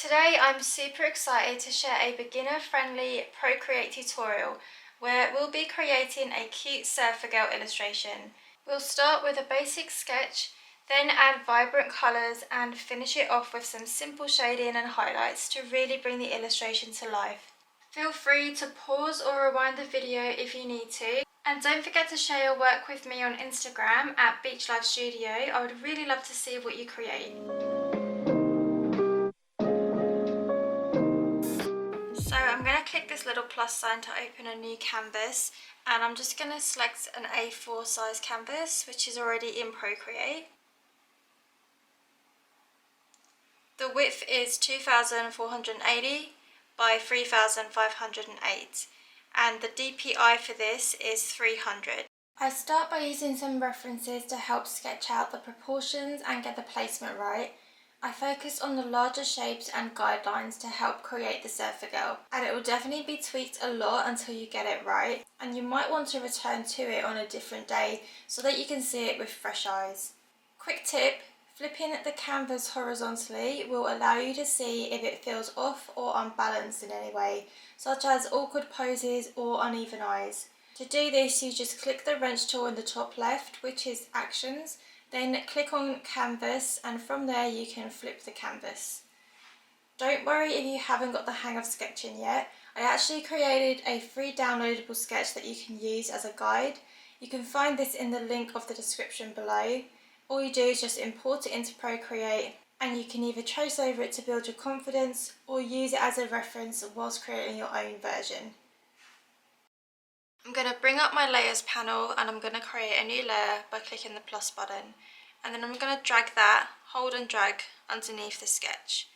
Today I'm super excited to share a beginner-friendly Procreate tutorial where we'll be creating a cute surfer girl illustration. We'll start with a basic sketch, then add vibrant colours and finish it off with some simple shading and highlights to really bring the illustration to life. Feel free to pause or rewind the video if you need to. And don't forget to share your work with me on Instagram at Beach Life Studio. I would really love to see what you create. So I'm going to click this little plus sign to open a new canvas, and I'm just going to select an A4 size canvas which is already in Procreate. The width is 2480 by 3508 and the DPI for this is 300. I start by using some references to help sketch out the proportions and get the placement right. I focus on the larger shapes and guidelines to help create the surfer girl, and it will definitely be tweaked a lot until you get it right, and you might want to return to it on a different day so that you can see it with fresh eyes. Quick tip, flipping the canvas horizontally will allow you to see if it feels off or unbalanced in any way, such as awkward poses or uneven eyes. To do this, you just click the wrench tool in the top left, which is Actions, then click on Canvas, and from there you can flip the canvas. Don't worry if you haven't got the hang of sketching yet. I actually created a free downloadable sketch that you can use as a guide. You can find this in the link of the description below. All you do is just import it into Procreate, and you can either trace over it to build your confidence or use it as a reference whilst creating your own version. I'm going to bring up my layers panel and I'm going to create a new layer by clicking the plus button, and then I'm going to drag that, hold and drag underneath the sketch.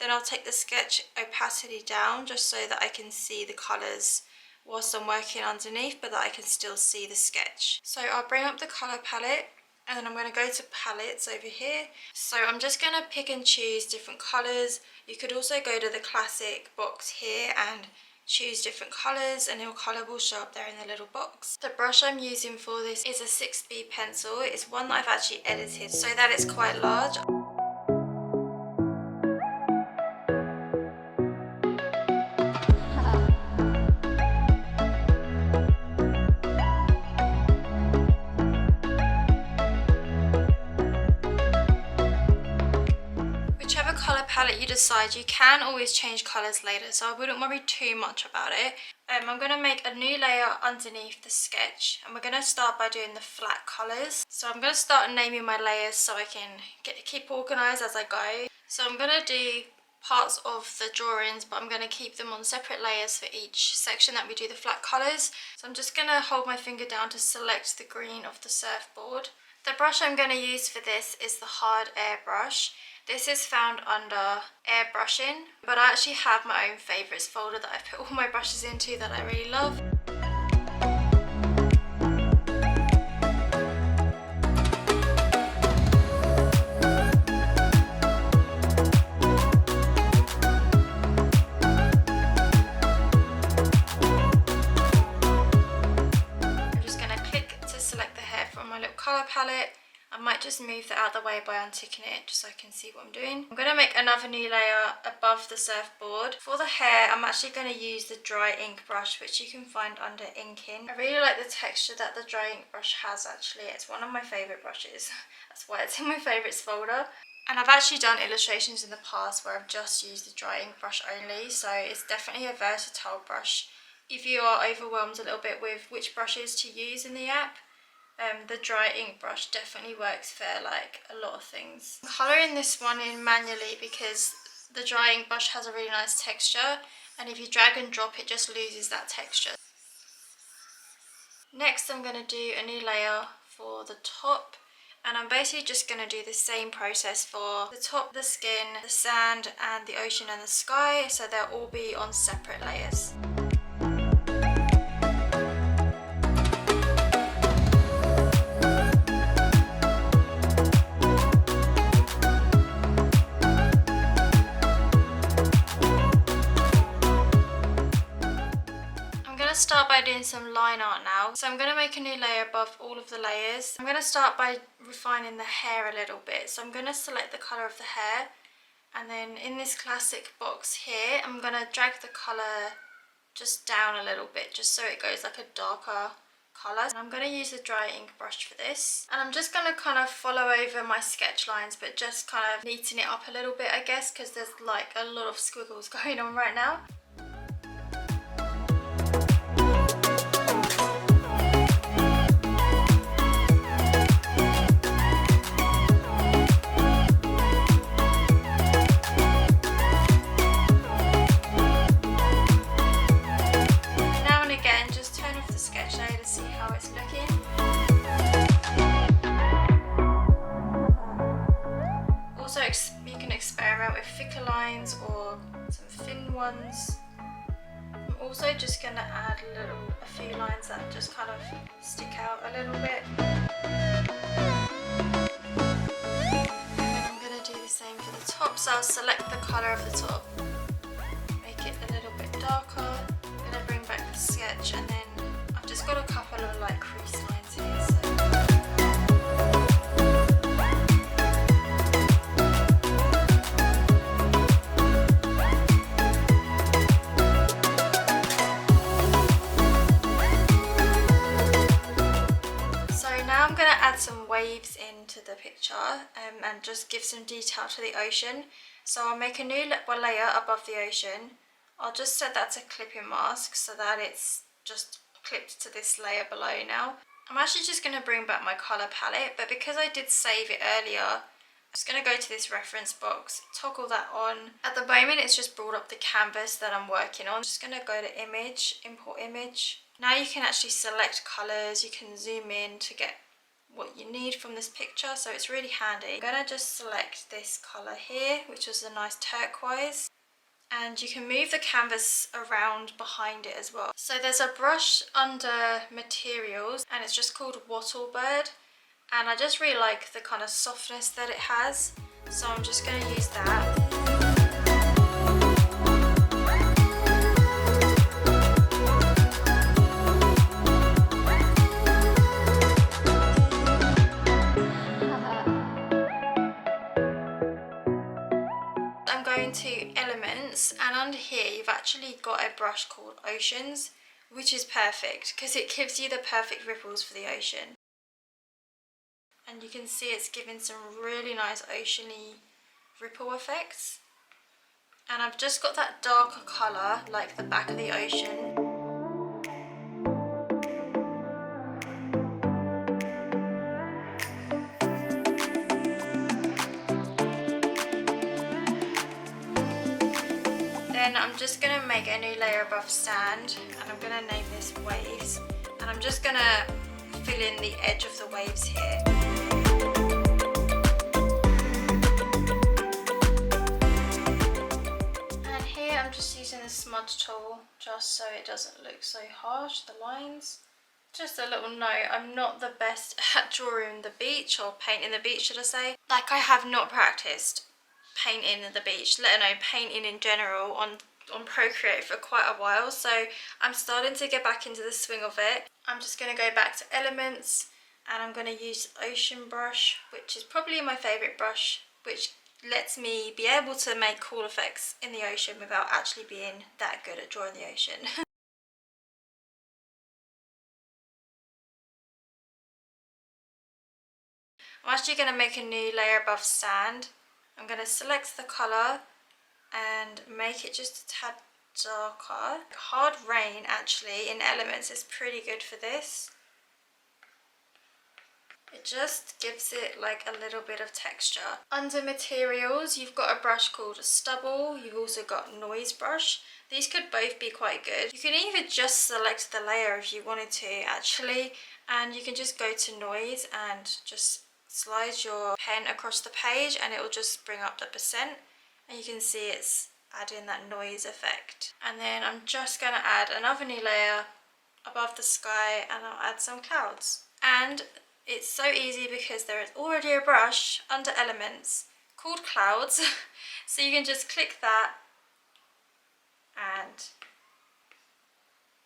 Then I'll take the sketch opacity down just so that I can see the colours whilst I'm working underneath, but that I can still see the sketch. So I'll bring up the colour palette, and then I'm going to go to palettes over here. So I'm just going to pick and choose different colours. You could also go to the classic box here and choose different colours, and your colour will show up there in the little box. The brush I'm using for this is a 6B pencil. It's one that I've actually edited so that it's quite large. Whichever colour palette you decide, you can always change colours later, so I wouldn't worry too much about it. I'm going to make a new layer underneath the sketch, and we're going to start by doing the flat colours. So I'm going to start naming my layers so I can keep organised as I go. So I'm going to do parts of the drawings, but I'm going to keep them on separate layers for each section that we do the flat colours. So I'm just going to hold my finger down to select the green of the surfboard. The brush I'm going to use for this is the hard air brush. This is found under airbrushing, but I actually have my own favourites folder that I've put all my brushes into that I really love. I'm just going to click to select the hair from my little colour palette. I might just move that out of the way by unticking it just so I can see what I'm doing. I'm going to make another new layer above the surfboard. For the hair, I'm actually going to use the dry ink brush, which you can find under inking. I really like the texture that the dry ink brush has actually. It's one of my favourite brushes. That's why it's in my favourites folder. And I've actually done illustrations in the past where I've just used the dry ink brush only, so it's definitely a versatile brush. If you are overwhelmed a little bit with which brushes to use in the app, the dry ink brush definitely works for like a lot of things. I'm colouring this one in manually because the dry ink brush has a really nice texture, and if you drag and drop it just loses that texture. Next I'm going to do a new layer for the top, and I'm basically just going to do the same process for the top, the skin, the sand and the ocean and the sky, so they'll all be on separate layers. Start by doing some line art now. So I'm going to make a new layer above all of the layers. I'm going to start by refining the hair a little bit. So I'm going to select the colour of the hair, And then in this classic box here, I'm going to drag the colour just down a little bit, just so it goes like a darker colour. And I'm going to use a dry ink brush for this. And I'm just going to kind of follow over my sketch lines, but just kind of neaten it up a little bit, I guess, because there's like a lot of squiggles going on right now. You can experiment with thicker lines or some thin ones. I'm also just going to add a few lines that just kind of stick out a little bit. And I'm going to do the same for the top, so I'll select the colour of the top, make it a little bit darker. I'm going to bring back the sketch, and then I've just got a couple of like crease lines here. Now I'm going to add some waves into the picture and just give some detail to the ocean. So I'll make a new layer above the ocean. I'll just set that to clipping mask so that it's just clipped to this layer below now. I'm actually just going to bring back my colour palette, but because I did save it earlier, I'm just going to go to this reference box, toggle that on. At the moment it's just brought up the canvas that I'm working on. I'm just going to go to image, import image. Now you can actually select colours, you can zoom in to get what you need from this picture, so it's really handy. I'm going to just select this colour here, which was a nice turquoise, and you can move the canvas around behind it as well. So there's a brush under materials and it's just called Wattle Bird, and I just really like the kind of softness that it has, so I'm just going to use that. To elements, and under here you've actually got a brush called Oceans, which is perfect because it gives you the perfect ripples for the ocean, and you can see it's giving some really nice oceany ripple effects. And I've just got that darker colour like the back of the ocean. Then I'm just going to make a new layer above sand, and I'm going to name this waves, and I'm just going to fill in the edge of the waves here. And here I'm just using the smudge tool just so it doesn't look so harsh, the lines. Just a little note, I'm not the best at drawing the beach, or painting the beach should I say. Like, I have not practiced painting the beach, let alone painting in general on Procreate for quite a while, so I'm starting to get back into the swing of it. I'm just going to go back to elements, and I'm going to use Ocean brush, which is probably my favourite brush, which lets me be able to make cool effects in the ocean without actually being that good at drawing the ocean. I'm actually going to make a new layer above sand. I'm going to select the colour and make it just a tad darker. Hard Rain actually in elements is pretty good for this. It just gives it like a little bit of texture. Under materials you've got a brush called Stubble, you've also got Noise brush. These could both be quite good. You can even just select the layer if you wanted to actually, and you can just go to Noise and just slide your pen across the page and it will just bring up the percent, and you can see it's adding that noise effect. And then I'm just going to add another new layer above the sky, and I'll add some clouds. And it's so easy because there is already a brush under elements called Clouds, so you can just click that and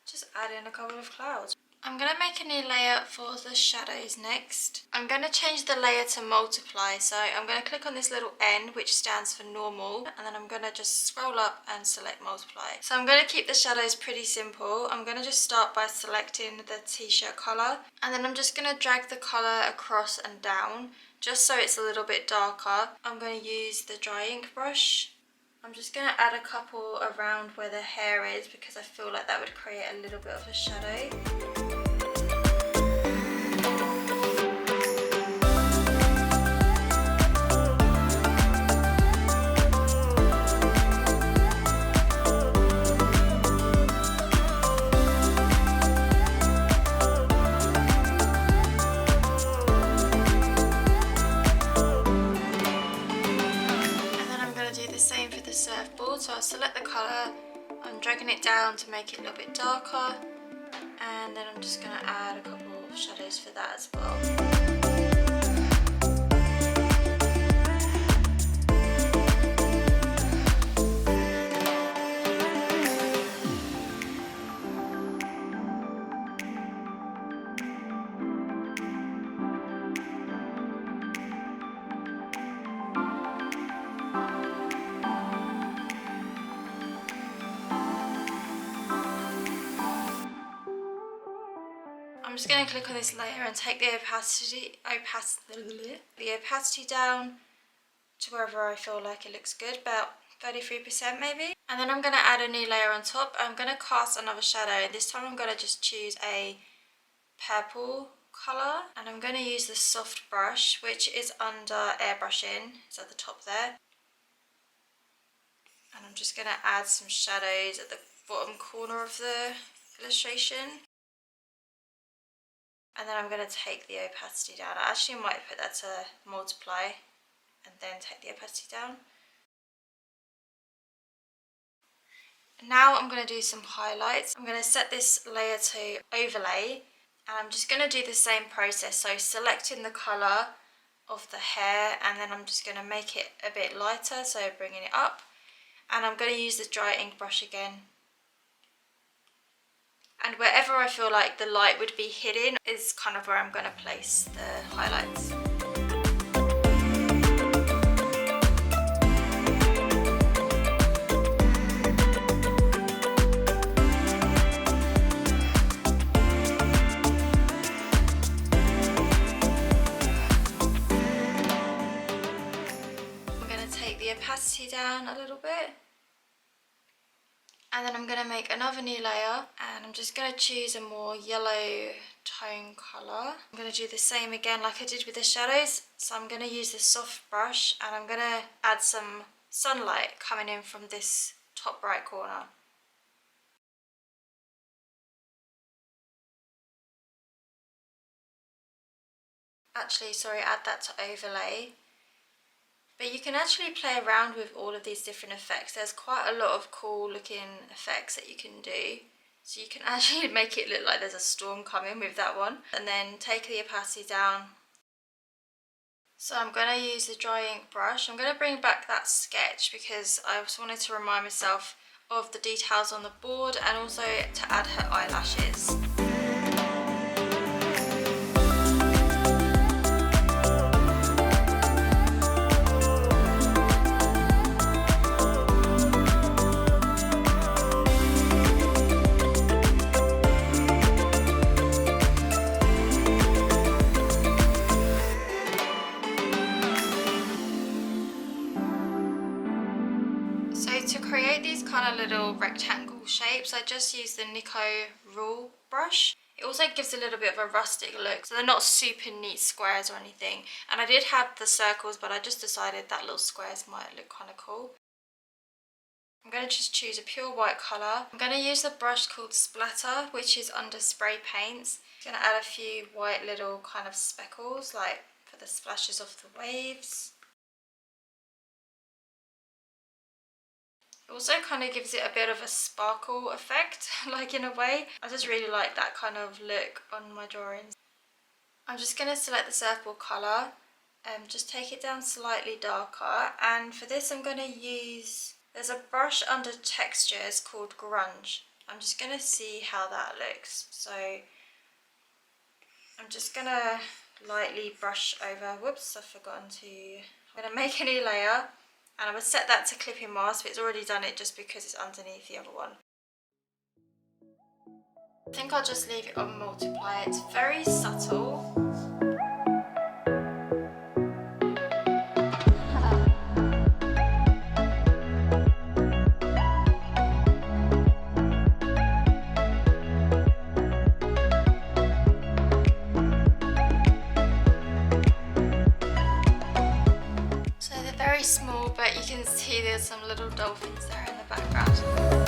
just add in a couple of clouds. I'm going to make a new layer for the shadows next. I'm going to change the layer to multiply, so I'm going to click on this little N, which stands for normal, and then I'm going to just scroll up and select multiply. So I'm going to keep the shadows pretty simple. I'm going to just start by selecting the t-shirt colour, and then I'm just going to drag the colour across and down, just so it's a little bit darker. I'm going to use the dry ink brush. I'm just going to add a couple around where the hair is because I feel like that would create a little bit of a shadow. Surfboard, so I'll select the colour, I'm dragging it down to make it a little bit darker, and then I'm just going to add a couple of shadows for that as well. I'm just going to click on this layer and take the opacity down to wherever I feel like it looks good, about 33% maybe. And then I'm going to add a new layer on top. I'm going to cast another shadow, and this time I'm going to just choose a purple colour, and I'm going to use the soft brush, which is under airbrushing, it's at the top there. And I'm just going to add some shadows at the bottom corner of the illustration. And then I'm going to take the opacity down. I actually might put that to multiply and then take the opacity down. Now I'm going to do some highlights. I'm going to set this layer to overlay, and I'm just going to do the same process. So selecting the colour of the hair, and then I'm just going to make it a bit lighter, so bringing it up. And I'm going to use the dry ink brush again. And wherever I feel like the light would be hidden is kind of where I'm going to place the highlights. I'm going to take the opacity down a little bit. And then I'm going to make another new layer, and I'm just going to choose a more yellow tone colour. I'm going to do the same again like I did with the shadows. So I'm going to use the soft brush, and I'm going to add some sunlight coming in from this top right corner. Actually, sorry, add that to overlay. But you can actually play around with all of these different effects. There's quite a lot of cool looking effects that you can do. So you can actually make it look like there's a storm coming with that one. And then take the opacity down. So I'm going to use the dry ink brush. I'm going to bring back that sketch because I just wanted to remind myself of the details on the board, and also to add her eyelashes. Little rectangle shapes, I just use the Nico rule brush. It also gives a little bit of a rustic look, so they're not super neat squares or anything. And I did have the circles, but I just decided that little squares might look kind of cool. I'm going to just choose a pure white colour. I'm going to use the brush called Splatter, which is under spray paints. I'm going to add a few white little kind of speckles, like for the splashes of the waves. It also kind of gives it a bit of a sparkle effect, like in a way. I just really like that kind of look on my drawings. I'm just going to select the surfboard colour and just take it down slightly darker. And for this I'm going to use, there's a brush under textures called Grunge. I'm just going to see how that looks. So I'm just gonna lightly brush over. Whoops, I've forgotten to. I'm gonna make a new layer, and I'm gonna set that to clipping mask, but it's already done it just because it's underneath the other one. I think I'll just leave it on multiply. It's very subtle. So they're very small, but you can see there's some little dolphins there in the background.